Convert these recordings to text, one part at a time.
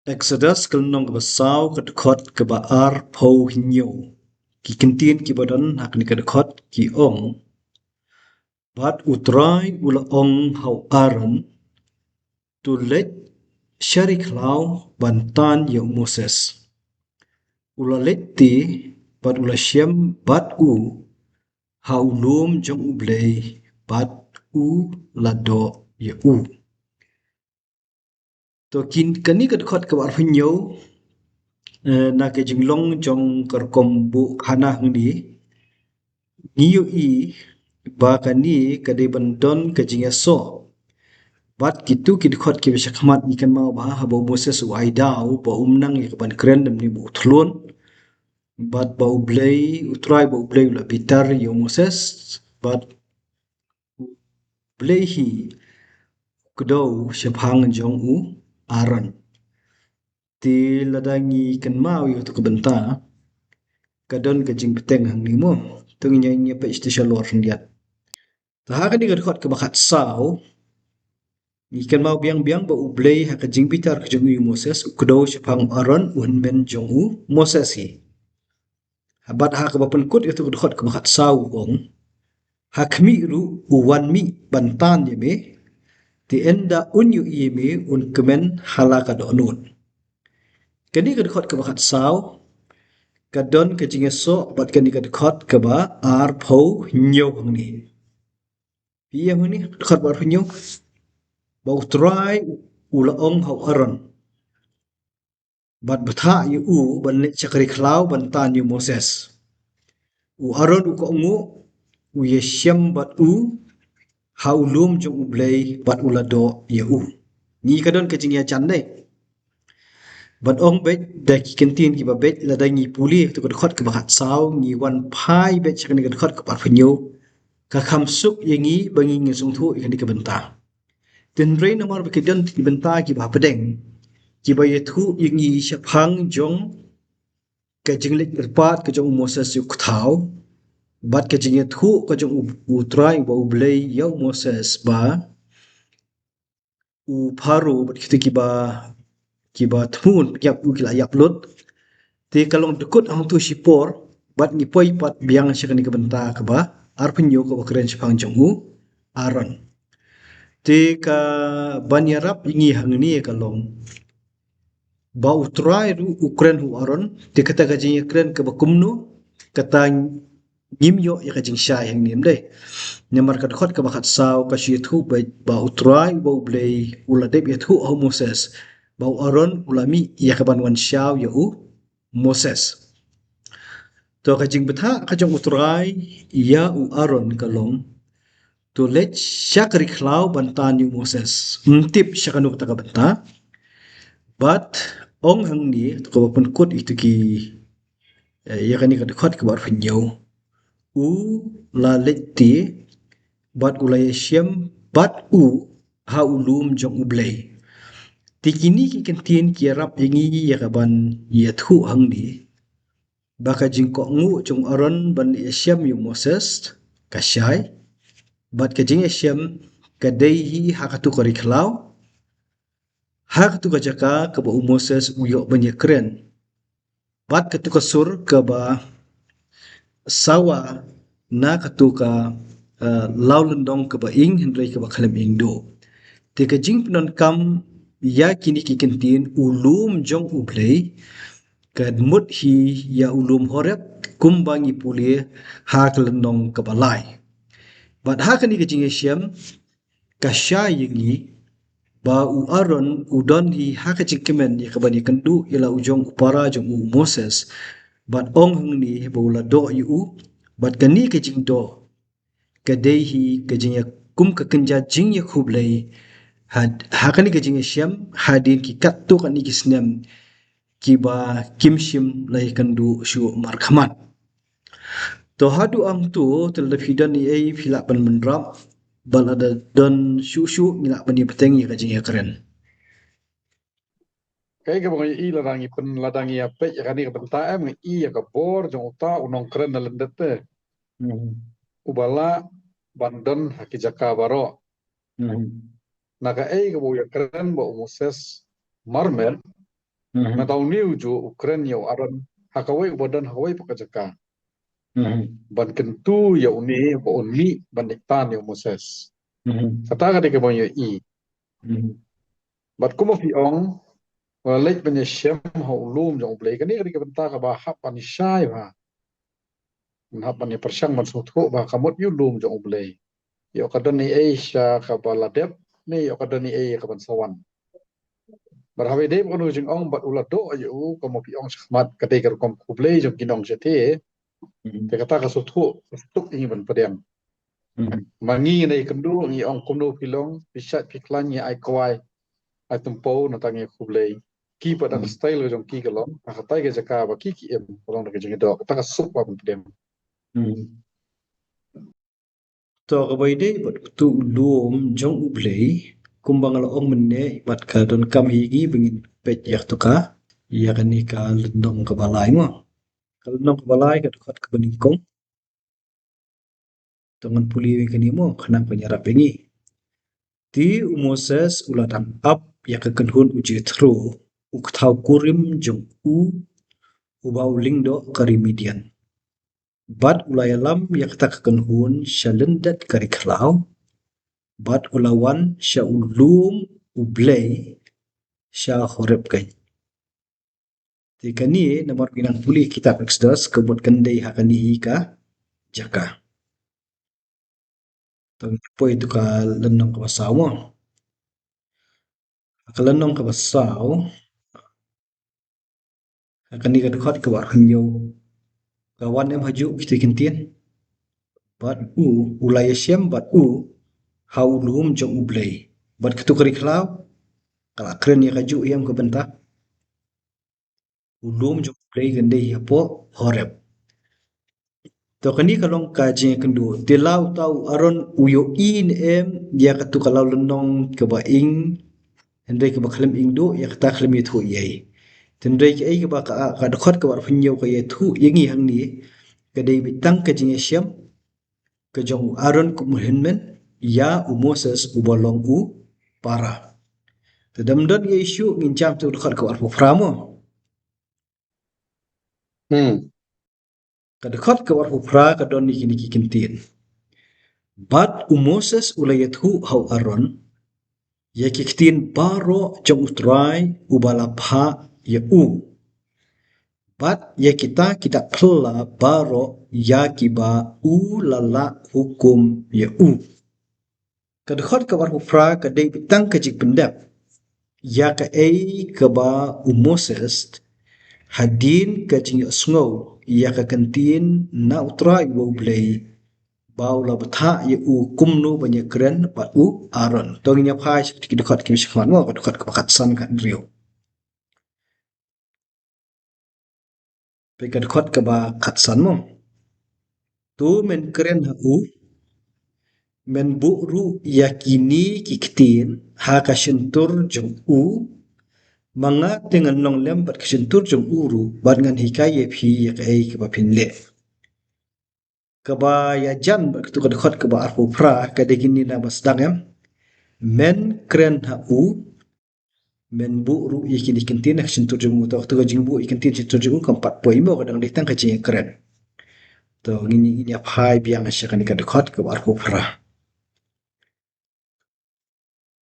Exodus kelnong ke basau ke dekot ke baar pou hinyo. Ki kentin ki badan hak ni ke dekot ki ong. Bat utrai ula ong hau aran tu let syarik lau bantan ya Moses. Ula let ti bat ula syam bat u hau lum jong u blei bat u lado ya u. To kin kani ke dekot ke baar hinyo na ke jinglong jong kerkom bu khana hngdi ngiu i ba kani kade bandon ke jinga so bat kitu ki dikhot ki besha khamat ikan mau ba ha ba Moses u aidau ba umnang ya ban kren dem ni bu thlon bat ba ublei utrai ba ublei la bitar yo Moses bat blei hi kudau shephang jong u aran ti ladangi kan mau yo tu kebenta kadon ke jing peteng hang ni mo tung nya nya pe station lor ndiat ta ha kan dikhot ke bakat sau ikan mau biang-biang ba ublei ha ka jing bitar ke jong u Moses kudau shephang aran un men jong u Moses hi habat ha ka ba penkut itu dikhot ke bakat sau ong hakmi ru uwan mi bantan ye me ti enda unyu ye me un kemen halaka do nun kani ka dikhot ke bakat sau kadon ke jinge so bat kani ka dikhot ke ba ar phau nyo hang ni iya hang ni dikhot bar nyo ba utrai ula ong hau aron bat batha yu u ban le chakri khlau ban tan yu Moses u aron u ko ngu u yeshem bat u haulum jong u blei bat ulado ye u ni kadon ke jing ya chan dai bat ong bet da ki kentin ki ba bet la da ngi puli to ko khot ke bakat sau ngi wan phai bet chakni ke khot ke par phnyo ka kham suk ye ngi bangi ngi sung thu ikani ke benta tin rei namar be kedon ki benta ki ba pedeng ki ba ye thu ye ngi shephang jong ke jinglik irpat ke jong Moses yu khthau bat ke jinge thu ke jong u trai ba u blei yo Moses ba u pharu bat kitu ki ba thun yap u kila yap lut ti kalong dekut hang tu sipor bat ni poi pat biang syakani ke benta ke ba ar penyo ko keren shephang jong u aron ti ka banyarap ingi hang ni kalong ba utrai ru ukren hu aron ti kata ka jing kren ke bakumnu kata ngimyo ya ka jing shay hang nim dai nyamar ka khot ka bakat saw ka shi thu ba utrai ba blei ula deb ya thu ho Moses ba aron ulami ya ka ban wan shaw ya u Moses to ka jing betha ka jong utrai ya u aron kalong to let syakri khlau bantan yu Moses ntip syakanu ta ka benta but ong hang ni to ko pun kut itu ki ya kan ni ka khot ka bar phnyo u la letti bat ulai syam bat u ha ulum jong ublei tikini ki kentin ki rap ingi ya kaban ya thu hang ni baka jingko ngu jong aron ban syam yu Moses ka syai bat ka jing syam ka dei hi ha ka tu kori khlau ha ka tu ka jaka ka ba Moses u yo ban ye kren bat ka tu ka sur ka ba sawa na ka tu ka lau lendong ke ba ing hendrai ke ba khalem ing do te ka jing pnon kam ya kini ki kentin ulum jong ublei kad mut hi ya ulum horep kumbangi puli ha lendong ke balai bat ha kani ke jing syam ka sha yingi ba u aron u don hi ha ka jing kemen ya ka bani kendu ila ujong upara jong u Moses bat ong hung ni ba ula do yu bat kani ke jing do kadai hi ka jing ya kum ka kenja jing ya khublei had hakani ka jing syam hadin ki kat tu kan ki snam ki ba kimshim lai kandu shu markhamat to hadu am tu tel fidan ni ai phila pan menrap balada don shu shu ngila bani peteng ya ka jing ya keren Kay ka mga ladangi pen ladangi ape ya kani ka benta mga ya ka bor jong uta unong keren na lendete ubala bandon haki jaka baro naka ka bo ya keren bo Moses marmel Matau niu ju Ukraine yo aron hakawai ubadan hawai pakajaka. Ban kentu yo ni bo unmi ban iktan yo Moses. Kata ka de ke bon yo i. Bat kuma fi ong walek banya syam ha ulum jong blai kan ni ka benta ka ba hap pan syai ba. Hap pan persyang man suthu ba kamot yu lum jong blai. Yo kadan ni Asia ka ba ladep ni yo kadan ni ka ban sawan. Berhawe deh kono jeng ong bat ulat do ayo komo pi ong sakmat kate ker kom kublei jong kinong jete te kata ka suthu stuk ingi ban pedem mangi nei kendu ngi ong kono pilong pisat piklan ya ai kwai ai tempo na tangi kublei ki pada style jong ki kelong kata ke jaka ba ki em kolong ke jeng do kata ka sup ban pedem to kabai dei bat tu lum jong ublei kumbang la ong menne bat ka don kam higi bengin pet yak to ka ya kan ni ka lendong ka balai mo ka lendong ka balai ka dekat ke beningkong tangan puli kan ni mo khanang penyarap bengi ti Moses uladang up ya ka kenhun uji thro uktau kurim jong ubau lingdo karimidian bat ulayalam ya kata kenhun shalendat kariklau bat ulawan sya ulum ublei sya horep kai tikani nomor pinang puli kitab Exodus kebut kendai hakani ka jaka tong po itu ka lenong ka basaw mo ka lenong ka basaw hakani ka dekat ka war hanyo kawan em haju kita kentien bat ulaya syam bat haulum jong ublei bat ketukari klau kala keren ya kaju yam ke bentak ulum jong ublei gendai apo horep to kani kalong kaji kendu tilau tau aron uyo in em dia katu kalau lenong ke baing hendai ke bakhlem ingdo ya kata khlem itu yai tendai ke ai ke ba ka dekat ke war funyo ke yetu yengi hang ni ke dei bitang ke jinge syam ke jong aron ku muhinmen ya Moses ubolong para tedamdon ye isu ngincam tu dekat ke war framo kadekat ke war fra kadon ni kini kintin bat Moses ulayathu hau aron ya kiktin baro jong utrai ubalapha ya bat ya kita pela baro ya kiba lala hukum ya kadekat ke war fra kadai bitang kajik pendap ya ka ai ke ba Moses hadin ka jing sngow ya ka kantin na utrai wo blei baula batha ye kumnu banya keren pa aron tong nya phai ki dekat ki shkhan mo ka dekat ka pakat san kan rio pe ka dekat ka ba khat san mo tu men keren men bu ru yakini kiktin ha ka shentur jong manga dengan nong lem bat kishentur jong uru bat ngan hikaye phi ya kai ka ba pinle ka ba ya jan bat tu ka dekat ka ba arfu pra ka de gini na bas dangem men kren men bu ru ikini kintin na kishentur jong to to jing bu ikintin kishentur jong kampat poimo kadang ditang ka jing kren to gini phai biang asyakan ka dekat ka ba arfu pra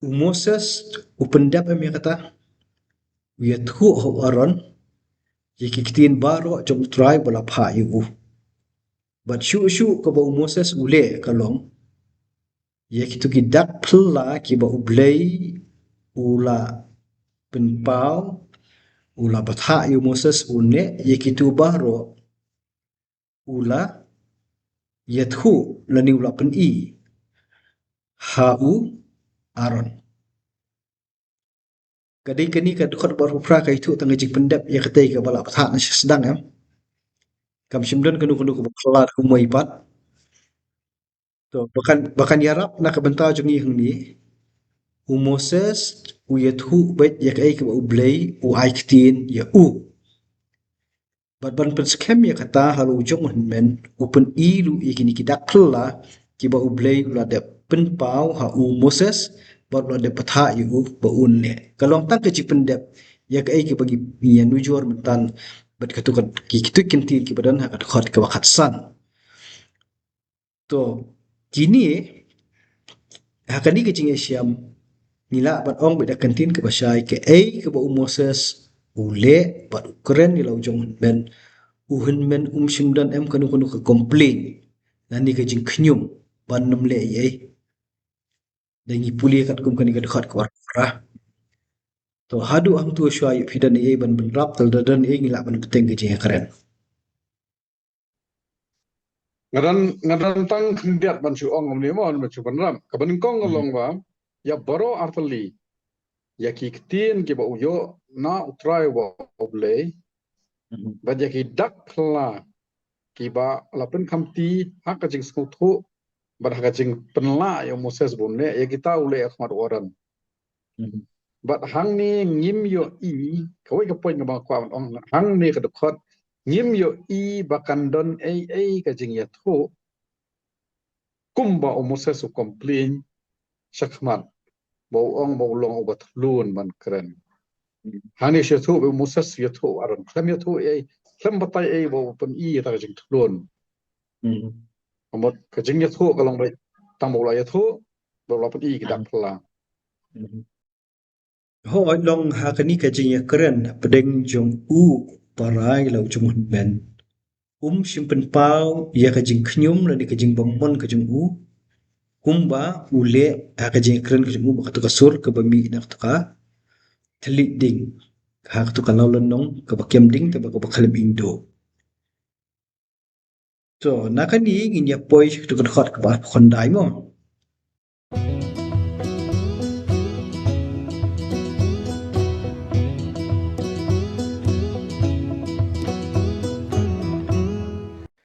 Moses upendap em kata ya thu ho aron yikitin baro jong try bola pha yu but shu ka ba Moses ule kalong yakitu ki dak phla ki ba ublei ula penpau ula batha yu Moses une yakitu baro ula yathu lani ula pen hau aron kadai kani ka dekat baru pra ka itu tangga jik pendap ya katai ka bala batha na sedang kam simdon kanu kanu ka kelar humai pat to bahkan yarap na ka bentau jungi hang ni Moses uyathu bet ya kai ka ublei u aiktin ya bat ban pen skem ya kata halu jong men open ilu ikini kidak phla ki ba ublei ula de pen pau ha Moses bat ula de patha yu ba unne kalong tak ke jipendep ya ke ai ke bagi ya nujur mentan bat katukan ki kitu kintil ki badan hak khot ke wakatsan to kini hakani ke cing Asyam nila bat ong beda kantin ke basai ke ai ke ba Moses ule bat Ukraine ni lau jong ben uhen men simdan em kanu kanu ke complain nani ke jing knyum ban nam le ai dan puli kat kum kani ke dekat ke warah to hadu ang tu shwa yu fidan ai ban ban rap tal dan ai ngila ban keteng ke jing keren ngadan tang kendiat ban su ong ni mon ban su ban ram ka ban kong long wa ya baro artali ya ki ktin ki ba uyo na utrai wa oble ba ya ki dak la ki ba la pen kamti hak ka jing skutu ba hak ka jing penla yo Moses bunne ya kita ule akhmat oran bat hang ni ngim yo i kawai ka poin ba kwa ong hang ni ka dokot ngim yo i bakan don ai ka jing ya thu kumba o Moses su komplain sakmat bau ong bau long obat lun man keren hani she thu be Moses ye thu aron klam ye thu ai klam batai ai bau pen i ta jing lun amot ka jing ye thu ka long bai tang bau la ye thu bau la pen i ki dak pla ho long hakani ka jing keren pedeng jong u parai lau jong ben simpen pau ya ka jing knyum la di ka jing bomon ka jing u kumba ule ka jing keren ka jing u ka to ka sur ka bami nak to ka telit ding hak to ka laulan nong ka bakem ding ka ba khalem indo so nakani ngin ya poi to ka khot ka ba khondai mo